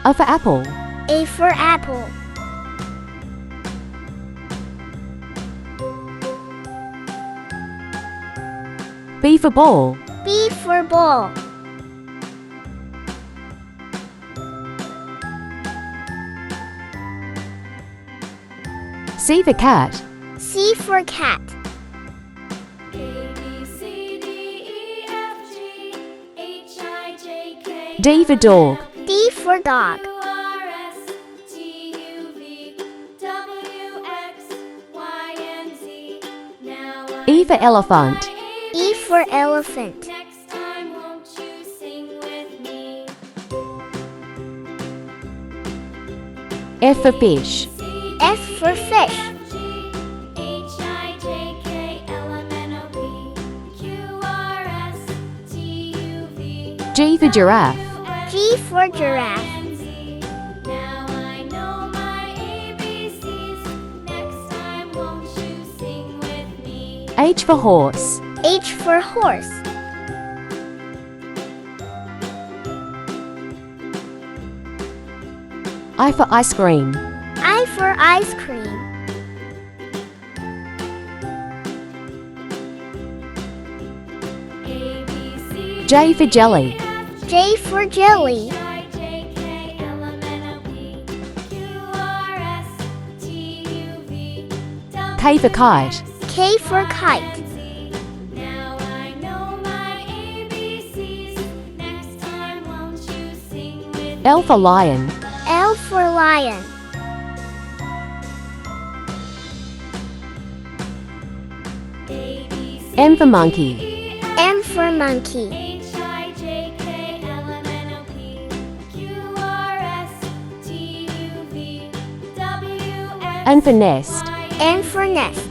A for apple. A for apple. B for ball. B for ball. C for cat. C for cat. D for dog. D for dog. E for elephant. E for elephant. F for fish. F for fish. G for giraffe. G for giraffe. H for horse. H for horse. I for ice cream. I for ice cream. J J for jelly. J for jelly. K for kite. K for kite. L for lion. L for lion. M for monkey. M for monkey. N for nest. N for nest.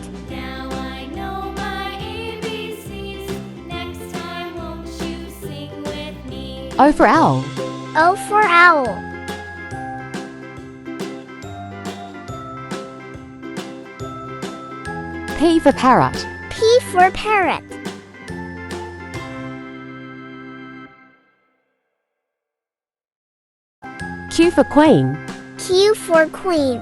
O for owl. O for owl. P for parrot. P for parrot. Q for queen. Q for queen.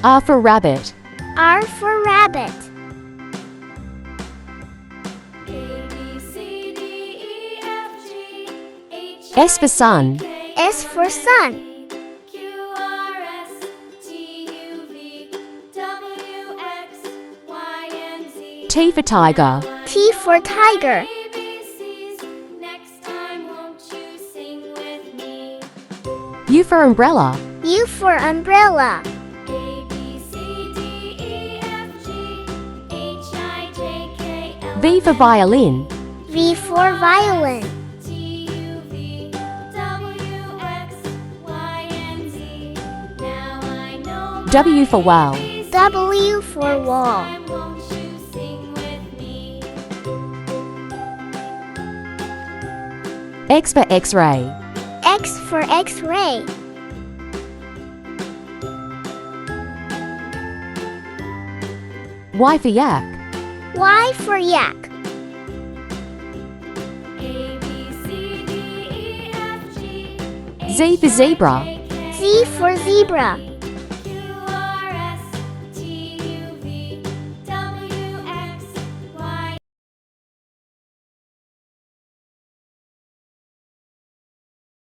R for rabbit. R for rabbit. S for sun. S for sun. T for tiger. T for tiger. U for umbrella. U for umbrella. V for violin. V for violin. W for whale. W for wall. X for x-ray. X for x-ray. Y for yak. Y for yak. Z for zebra. Z for zebra.